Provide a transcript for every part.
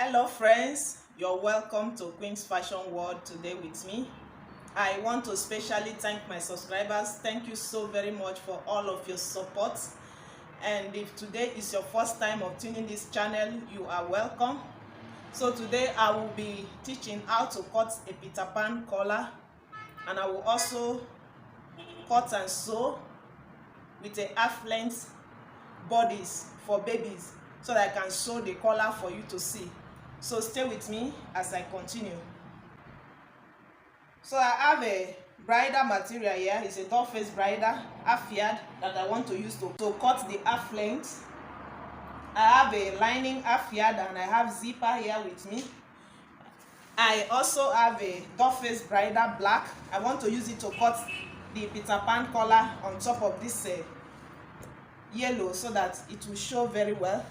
Hello friends, you're welcome to Queen's Fashion World today with me. I want to specially thank my subscribers. Thank you so very much for all of your support. And if today is your first time of tuning this channel, you are welcome. So today I will be teaching how to cut a Peter Pan collar, and I will also cut and sew with a half-length bodice for babies so that I can sew the collar for you to see. So stay with me as I continue. So I have a bridal material here. It's a doll face bridal, half yard, that I want to use to cut the half length. I have a lining half yard and I have zipper here with me. I also have a doll face bridal black. I want to use it to cut the Peter Pan collar on top of this yellow so that it will show very well.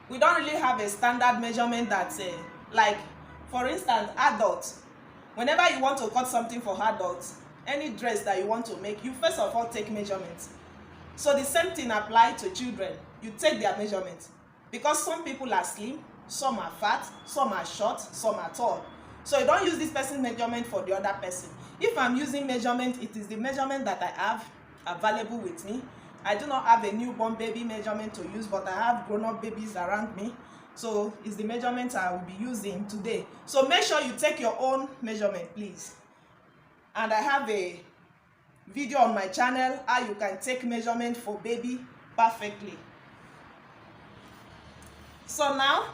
We don't really have a standard measurement that like for instance adults, whenever you want to cut something for adults, any dress that you want to make, you first of all take measurements. So the same thing applies to children. You take their measurements because some people are slim, some are fat, some are short, some are tall. So you don't use this person's measurement for the other person. If I'm using measurement, it is the measurement that I have available with me. I do not have a newborn baby measurement to use, but I have grown-up babies around me. So it's the measurement I will be using today. So make sure you take your own measurement, please. And I have a video on my channel how you can take measurement for baby perfectly. So now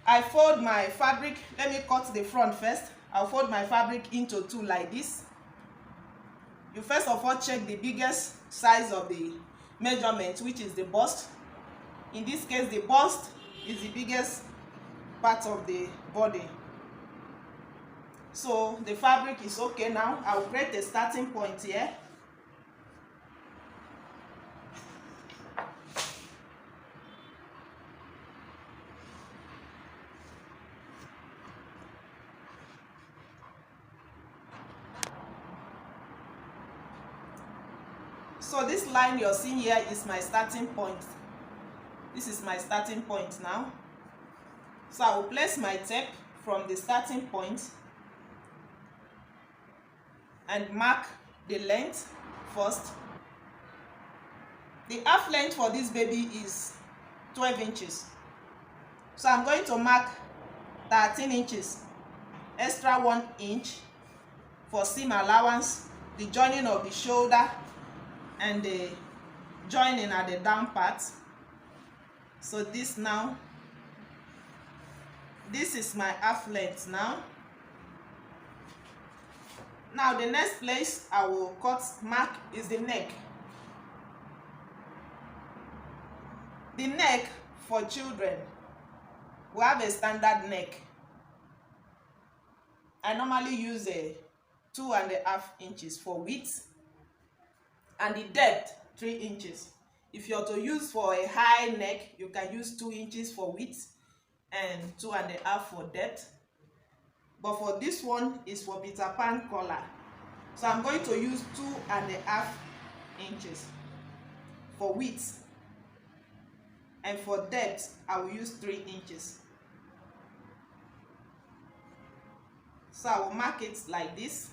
I fold my fabric. Let me cut the front first. I'll fold my fabric into two like this. You first of all check the biggest size of the measurement, which is the bust. In this case, the bust is the biggest part of the body. So the fabric is okay now. I will create a starting point here. So this line you're seeing here is my starting point. This is my starting point now. So I will place my tape from the starting point and mark the length first. The half length for this baby is 12 inches. So I'm going to mark 13 inches, extra 1 inch for seam allowance, the joining of the shoulder and the joining at the down part. So this is my half length now. Now the next place I will mark is the neck. The neck for children, we have a standard neck. I normally use a 2.5 inches for width, and the depth 3 inches. If you're to use for a high neck, you can use 2 inches for width and 2.5 for depth. But for this one is for Peter Pan collar. So I'm going to use 2.5 inches for width, and for depth I will use 3 inches. So I will mark it like this.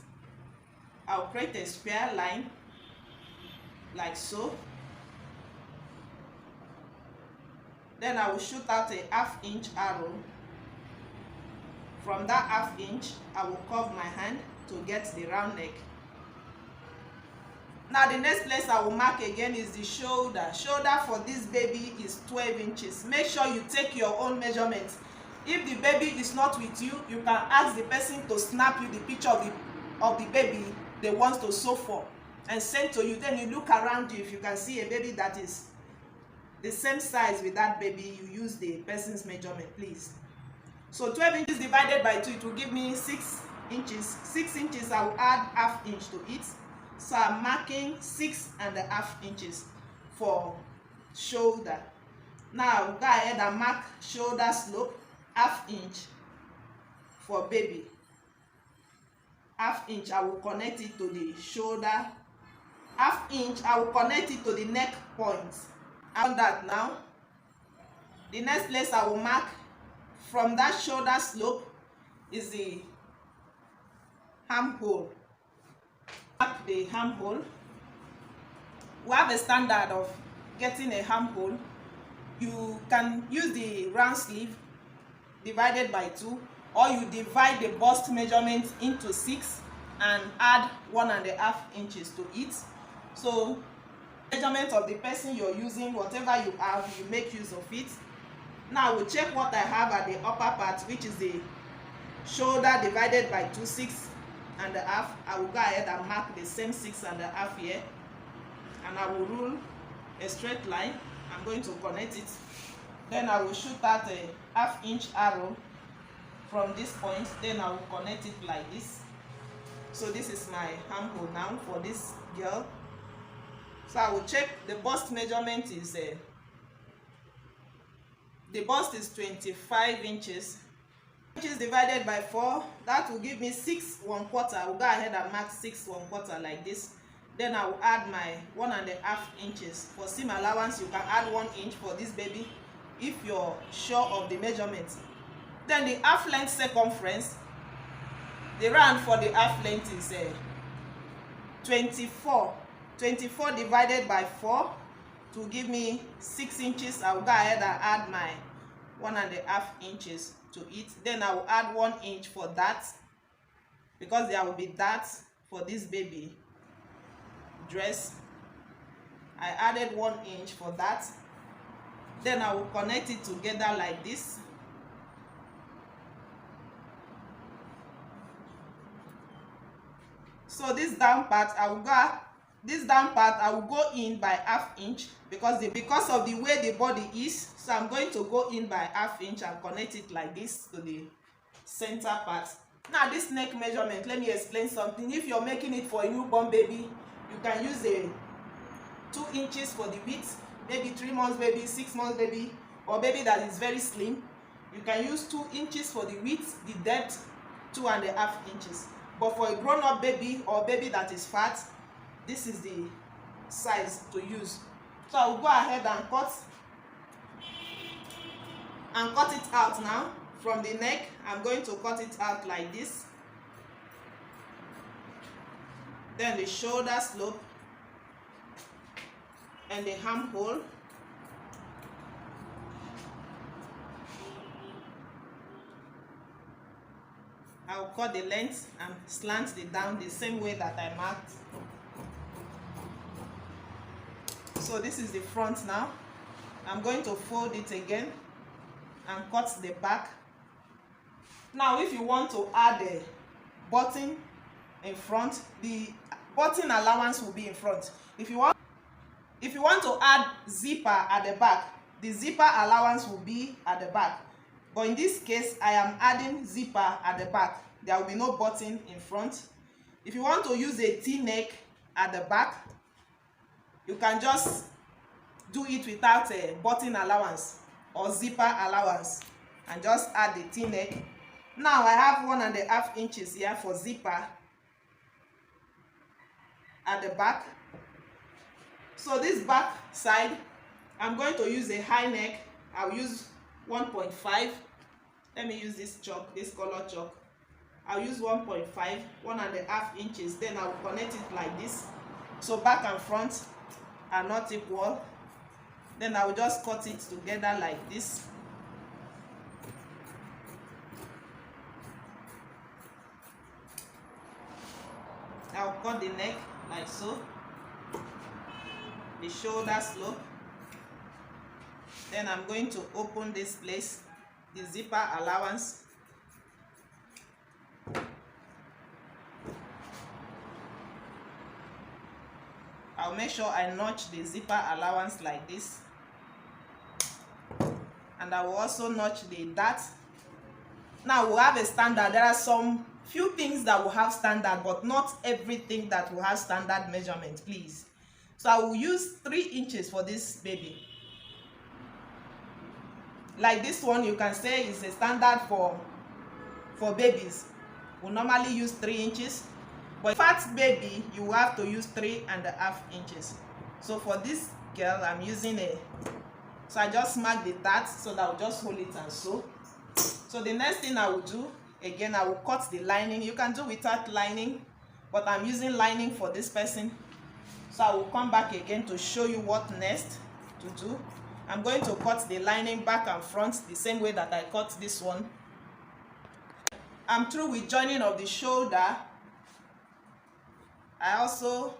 I will create a square line like so. Then I will shoot out a 1/2 inch arrow. From that 1/2 inch, I will curve my hand to get the round neck. Now the next place I will mark again is the shoulder. Shoulder for this baby is 12 inches. Make sure you take your own measurement. If the baby is not with you, you can ask the person to snap you the picture of the baby they want to sew for and send to you. Then you look around you. If you can see a baby that is the same size with that baby, you use the person's measurement, please. So 12 inches divided by 2, it will give me 6 inches. 6 inches, I will add 1/2 inch to it. So I'm marking 6.5 inches for shoulder. Now I'll go ahead and mark shoulder slope 1/2 inch for baby. 1/2 inch, I will connect it to the shoulder. 1/2 inch, I will connect it to the neck point. I've done that now. The next place I will mark from that shoulder slope is the armhole. Mark the armhole. We have a standard of getting a armhole. You can use the round sleeve divided by 2, or you divide the bust measurement into 6 and add 1.5 inches to it. So measurement of the person you're using, whatever you have, you make use of it. Now we'll check what I have at the upper part, which is the shoulder divided by 2, 6.5. I will go ahead and mark the same 6.5 here, and I will rule a straight line. I'm going to connect it. Then I will shoot out a 1/2 inch arrow from this point. Then I will connect it like this. So this is my armhole now for this girl. So I will check the bust measurement is the bust is 25 inches. Inches divided by 4, that will give me 6 1/4. I will go ahead and mark 6 1/4 like this. Then I will add my 1.5 inches. For seam allowance, you can add 1 inch for this baby if you're sure of the measurement. Then the half length circumference, the round for the half length is 24. 24 divided by 4 to give me 6 inches. I will go ahead and add my 1.5 inches to it. Then I will add 1 inch for that, because there will be that for this baby dress. I added 1 inch for that. Then I will connect it together like this. So this down part, I will go in by 1/2 inch, because of the way the body is. So I'm going to go in by 1/2 inch and connect it like this to the center part. Now this neck measurement, let me explain something. If you're making it for a newborn baby, you can use a 2 inches for the width. Maybe 3 months baby, 6 months baby, or baby that is very slim. You can use 2 inches for the width, the depth 2.5 inches. But for a grown-up baby or baby that is fat, this is the size to use. So I will go ahead and cut it out now. From the neck, I'm going to cut it out like this. Then the shoulder slope and the armhole. I will cut the length and slant it down the same way that I marked. So this is the front now. I'm going to fold it again and cut the back. Now if you want to add a button in front, the button allowance will be in front. If you want to add zipper at the back, the zipper allowance will be at the back. But in this case, I am adding zipper at the back. There will be no button in front. If you want to use a T-neck at the back, you can just do it without a button allowance or zipper allowance and just add the T-neck. Now I have 1.5 inches here for zipper at the back. So this back side, I'm going to use a high neck. I'll use 1.5. Let me use this chalk, this color chalk. I'll use 1.5, 1.5 inches. Then I will connect it like this. So back and front are not equal. Then I will just cut it together like this. I'll cut the neck like so. The shoulder slope. Then I'm going to open this place, the zipper allowance. I'll make sure I notch the zipper allowance like this. And I will also notch the dart. Now we'll have a standard. There are some few things that will have standard, but not everything that will have standard measurement, please. So I will use 3 inches for this baby. Like this one, you can say is a standard for babies. We normally use 3 inches. But fat baby, you have to use 3.5 inches. So for this girl, I'm using so I just mark the dart so that I'll just hold it and sew. So So the next thing I will do, again, I will cut the lining. You can do without lining, but I'm using lining for this person. So I will come back again to show you what next to do. I'm going to cut the lining back and front the same way that I cut this one. I'm through with joining of the shoulder. I also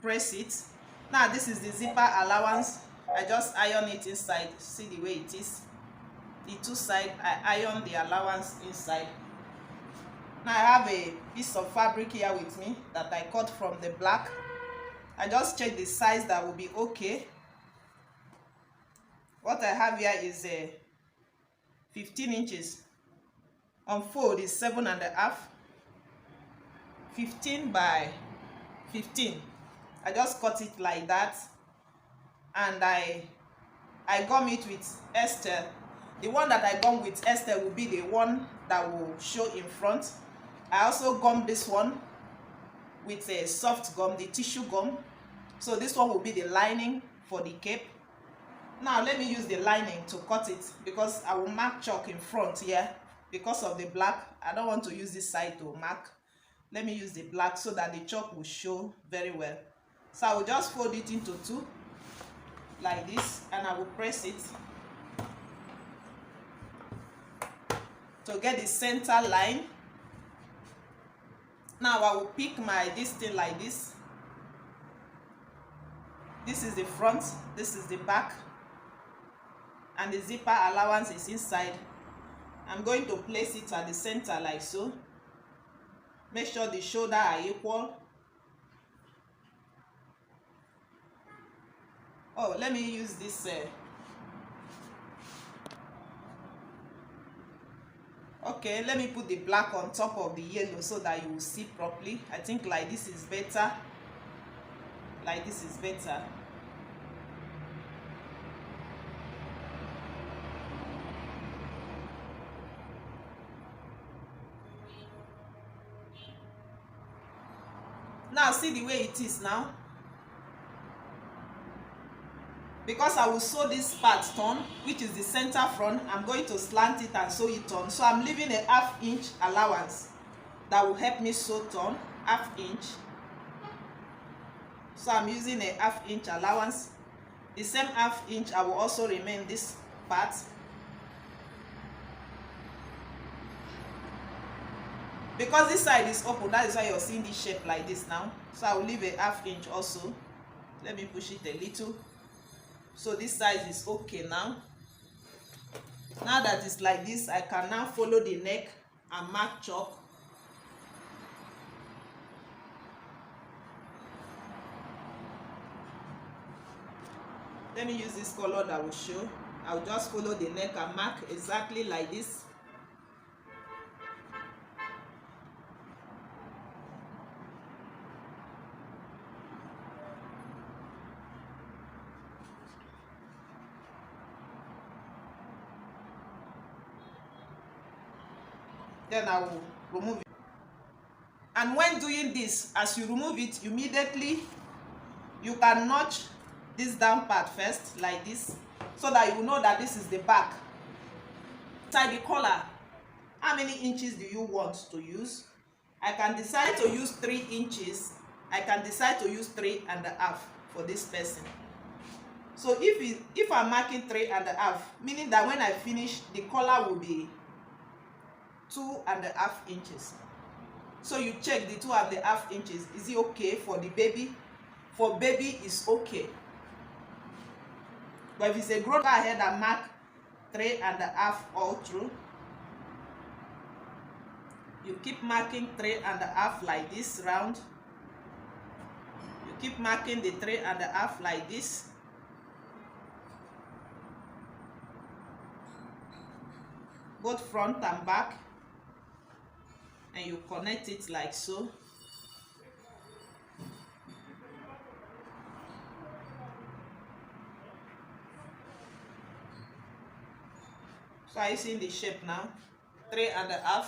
press it. Now this is the zipper allowance. I just iron it inside. See the way it is. The two sides, I iron the allowance inside. Now I have a piece of fabric here with me that I cut from the black. I just check the size that will be okay. What I have here is 15 inches. On fold is 7.5. 15 by 15. I just cut it like that, and I gum it with Esther. The one that I gum with Esther will be the one that will show in front. I also gum this one with a soft gum, the tissue gum. So this one will be the lining for the cape. Now let me use the lining to cut it, because I will mark chalk in front here because of the black. I don't want to use this side to mark. Let me use the black so that the chalk will show very well. So I will just fold it into two like this, and I will press it to get the center line. Now I will pick this thing like this. This is the front, this is the back, and the zipper allowance is inside. I'm going to place it at the center like so. Make sure the shoulders are equal. Oh, let me use this. Okay, let me put the black on top of the yellow so that you will see properly. I think like this is better. Like this is better. Now see the way it is now. Because I will sew this part turn, which is the center front, I'm going to slant it and sew it on. So I'm leaving a 1/2 inch allowance that will help me sew turn, 1/2 inch. So I'm using a 1/2 inch allowance. The same 1/2 inch I will also remain this part. Because this side is open, that is why you're seeing this shape like this now. So I will leave a 1/2 inch also. Let me push it a little. So this size is okay now. Now that it's like this, I can now follow the neck and mark chalk. Let me use this color that will show. I'll just follow the neck and mark exactly like this. Then I will remove it. And when doing this, as you remove it, immediately you can notch this down part first like this, so that you will know that this is the back. Tie the collar. How many inches do you want to use? I can decide to use 3 inches. I can decide to use 3.5 for this person. So if I'm marking 3.5, meaning that when I finish, the collar will be 2.5 inches. So you check the 2.5 inches. Is it okay for the baby? For baby is okay. But if it's a grown, go ahead and mark 3.5 all through. You keep marking 3.5 like this round. You keep marking the 3.5 like this. Both front and back. And you connect it like so. So are you seeing the shape now? 3.5.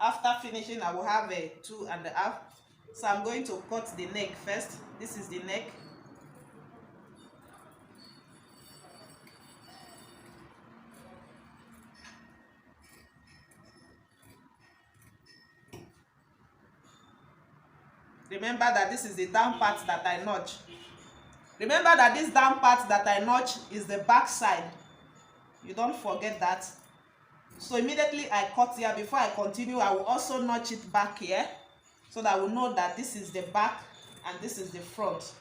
After finishing, I will have a 2.5. So I'm going to cut the neck first. This is the neck. remember that this is the down part that I notch. Remember that this down part that I notch is the back side. You don't forget that. So immediately I cut here, before I continue, I will also notch it back here, so that I will know that this is the back and this is the front,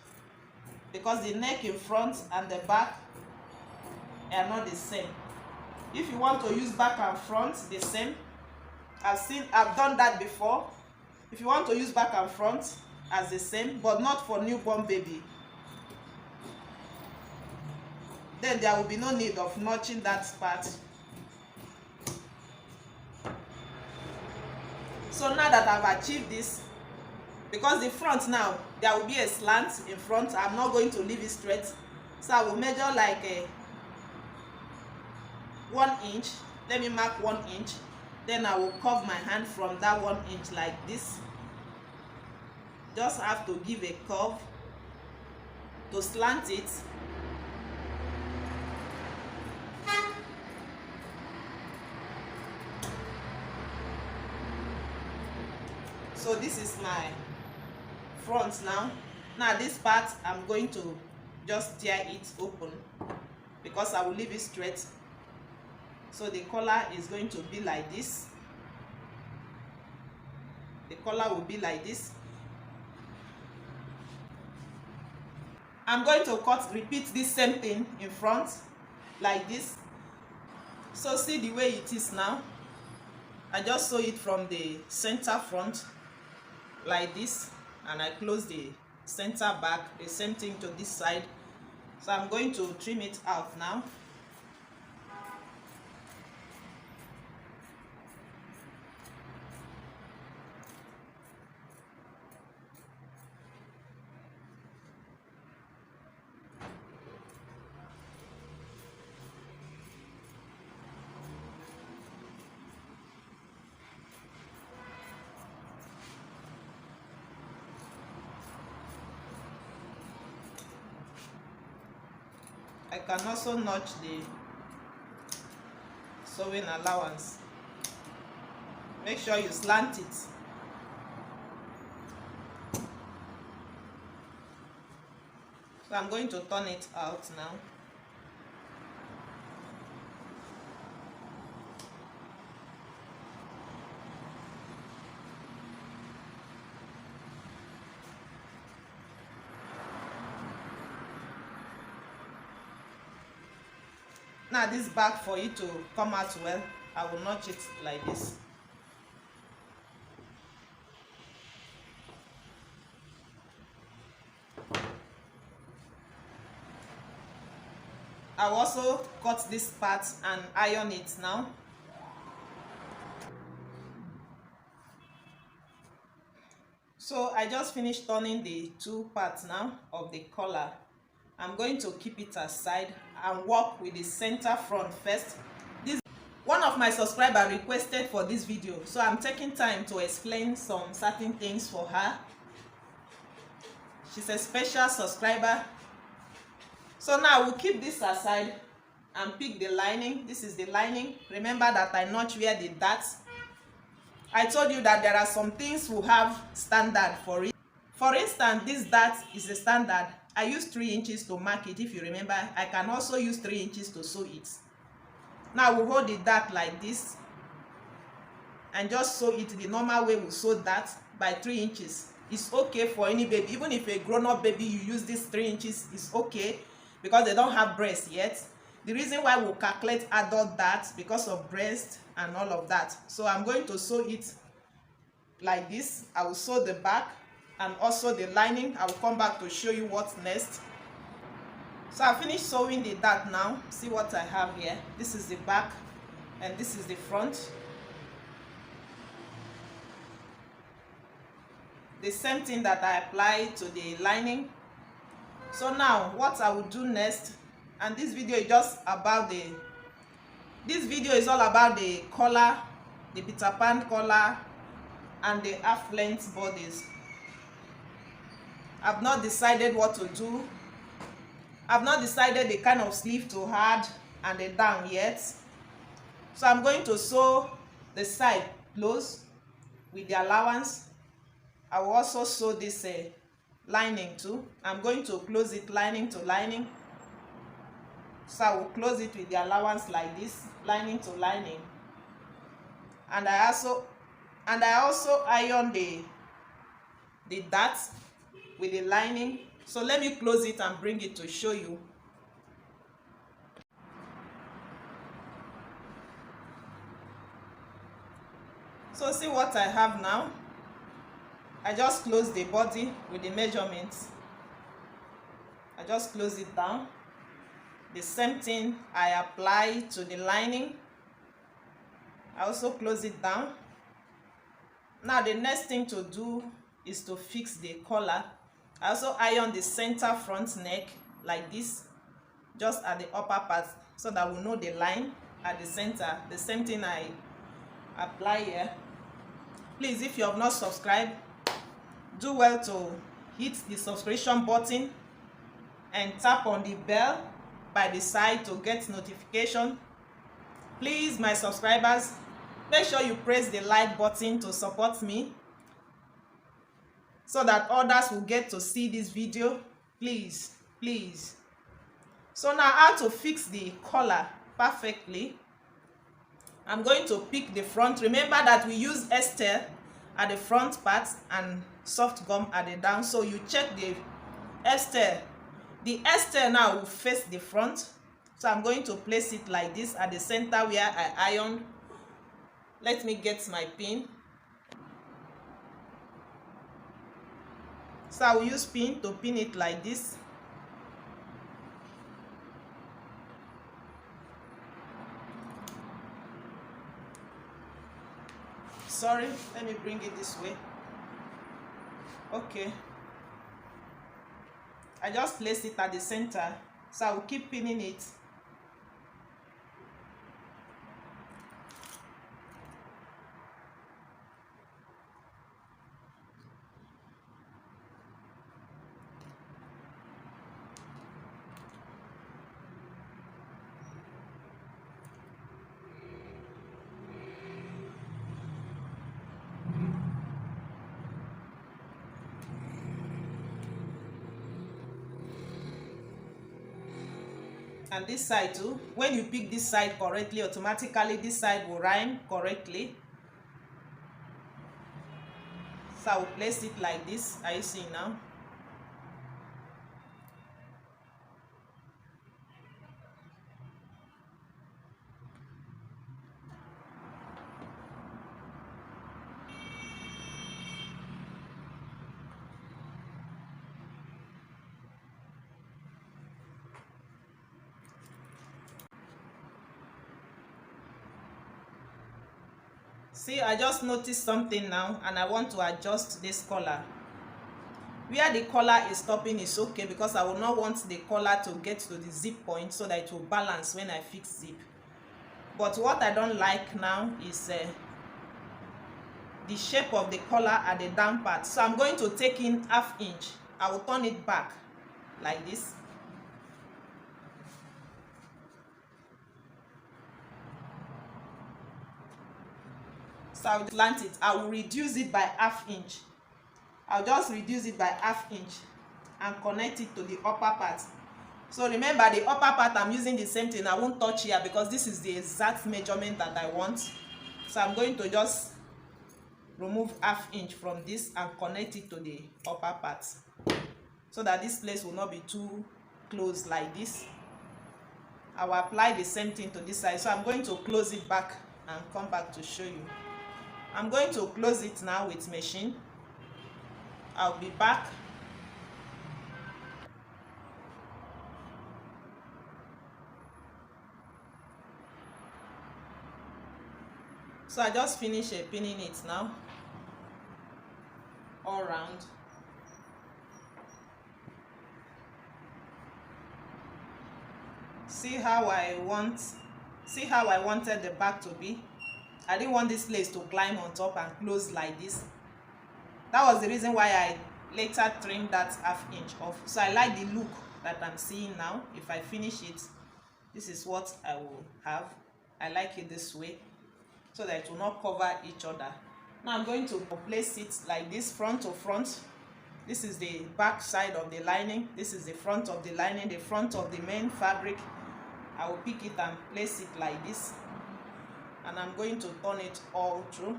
because the neck in front and the back are not the same. If you want to use back and front the same, I've done that before. If you want to use back and front as the same, but not for newborn baby, then there will be no need of notching that part. So now that I've achieved this, because the front now, there will be a slant in front, I'm not going to leave it straight. So I will measure like a 1 inch. Let me mark 1 inch. Then I will curve my hand from that 1 inch like this. Just have to give a curve to slant it. So this is my front now. Now this part, I'm going to just tear it open, because I will leave it straight. So the collar is going to be like this. The collar will be like this. I'm going to repeat this same thing in front like this. So see the way it is now. I just sew it from the center front like this, and I close the center back, the same thing to this side. So I'm going to trim it out now. I can also notch the sewing allowance. Make sure you slant it. So I'm going to turn it out now. Now this back, for it to come out well, I will notch it like this. I will also cut this part and iron it now. So I just finished turning the two parts now of the collar. I'm going to keep it aside and work with the center front first. One of my subscribers requested for this video, so I'm taking time to explain some certain things for her. She's a special subscriber. So now we'll keep this aside and pick the lining. This is the lining. Remember that I notch where the darts. I told you that there are some things we have standard for it. For instance, this dart is a standard. I use 3 inches to mark it. If you remember, I can also use 3 inches to sew it. Now we'll hold the dart like this and just sew it the normal way we sew that, by 3 inches. It's okay for any baby. Even if a grown-up baby, you use this 3 inches, it's okay, because they don't have breast yet. The reason why we'll calculate adult darts, because of breast and all of that. So I'm going to sew it like this. I will sew the back and also the lining. I will come back to show you what's next. So I finished sewing the dart now. See what I have here. This is the back and this is the front. The same thing that I applied to the lining. So now what I will do next, and this video is just about this video is all about the collar, the Peter Pan collar and the half length bodies. I've not decided what to do. I've not decided the kind of sleeve to add and the down yet. So I'm going to sew the side close with the allowance. I will also sew this lining too. I'm going to close it lining to lining. So I will close it with the allowance like this, lining to lining. And I also iron the dart with the lining. So let me close it and bring it to show you. So see what I have now. I just close the body with the measurements. I just close it down. The same thing I apply to the lining. I also close it down. Now the next thing to do is to fix the collar. I also iron the center front neck like this, just at the upper part, so that we know the line at the center. The same thing I apply here. Please, if you have not subscribed, do well to hit the subscription button and tap on the bell by the side to get notification. Please, my subscribers, make sure you press the like button to support me so that others will get to see this video. Please. So now, how to fix the collar perfectly. I'm going to pick the front. Remember that we use Esther at the front part and soft gum at the down. So you check the Esther. The Esther now will face the front. So I'm going to place it like this at the center where I ironed. Let me get my pin. So I will use pin to pin it like this. Sorry, let me bring it this way. Okay. I just place it at the center, so I will keep pinning it. And this side too, when you pick this side correctly, automatically this side will rhyme correctly. So I will place it like this. Are you seeing now? See, I just noticed something now, and I want to adjust this collar. Where the collar is stopping is okay, because I will not want the collar to get to the zip point so that it will balance when I fix zip. But what I don't like now is the shape of the collar at the down part. So I'm going to take in 1/2 inch. I will turn it back like this. So I will slant it. I will reduce it by 1/2 inch. I'll just reduce it by 1/2 inch and connect it to the upper part. So remember, the upper part, I'm using the same thing. I won't touch here because this is the exact measurement that I want. So I'm going to just remove 1/2 inch from this and connect it to the upper part, so that this place will not be too close like this. I will apply the same thing to this side. So I'm going to close it back and come back to show you. I'm going to close it now with machine. I'll be back. So I just finished pinning it now all round. See how I wanted the back to be. I didn't want this place to climb on top and close like this. That was the reason why I later trimmed that 1/2 inch off. So I like the look that I'm seeing now. If I finish it, this is what I will have. I like it this way, so that it will not cover each other. Now I'm going to place it like this, front to front. This is the back side of the lining, this is the front of the lining, the front of the main fabric. I will pick it and place it like this, and I'm going to turn it all through.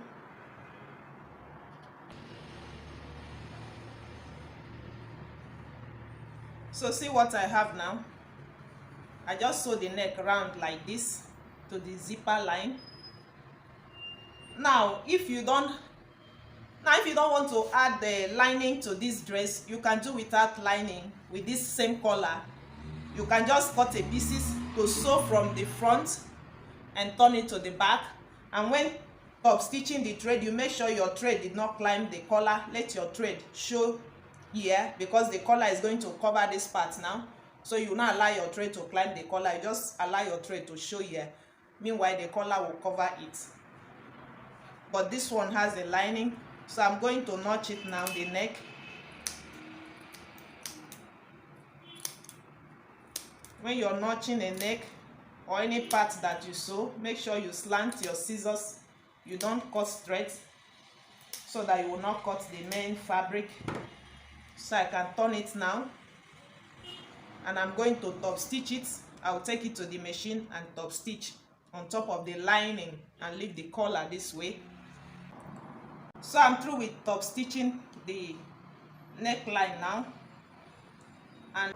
So see what I have now. I just sew the neck round like this to the zipper line. Now if you don't want to add the lining to this dress, you can do without lining with this same collar. You can just cut a pieces to sew from the front and turn it to the back. And when of stitching the thread, you make sure your thread did not climb the collar. Let your thread show here, because the collar is going to cover this part now. So you will not allow your thread to climb the collar, you just allow your thread to show here. Meanwhile, the collar will cover it. But this one has a lining, so I'm going to notch it now, the neck. When you're notching a neck or any part that you sew, make sure you slant your scissors. You don't cut straight, so that you will not cut the main fabric. So I can turn it now, and I'm going to top stitch it. I'll take it to the machine and top stitch on top of the lining and leave the collar this way. So I'm through with top stitching the neckline now. And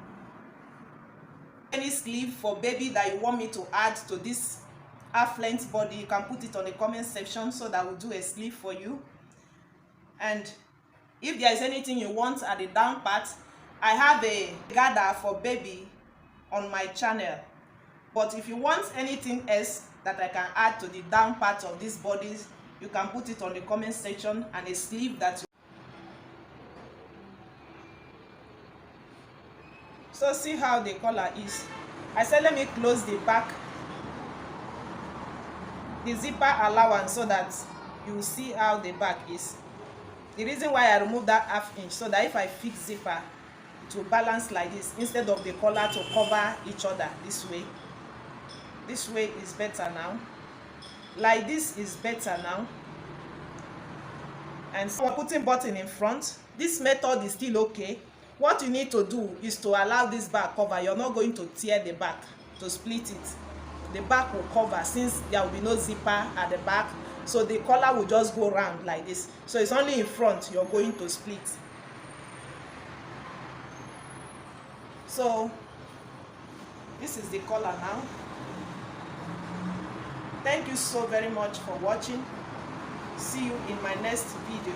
any sleeve for baby that you want me to add to this half length body, you can put it on the comment section, so that we'll do a sleeve for you. And if there is anything you want at the down part, I have a gather for baby on my channel. But if you want anything else that I can add to the down part of these bodies, you can put it on the comment section, and a sleeve that so see how the collar is. I said let me close the back, the zipper allowance, so that you will see how the back is. The reason why I removed that ½ inch, so that if I fix zipper, it will balance like this, instead of the collar to cover each other this way. This way is better now. Like this is better now. And so we're putting button in front. This method is still okay. What you need to do is to allow this back cover. You're not going to tear the back to split it. The back will cover, since there will be no zipper at the back. So the collar will just go round like this. So it's only in front you're going to split. So this is the collar now. Thank you so very much for watching. See you in my next video.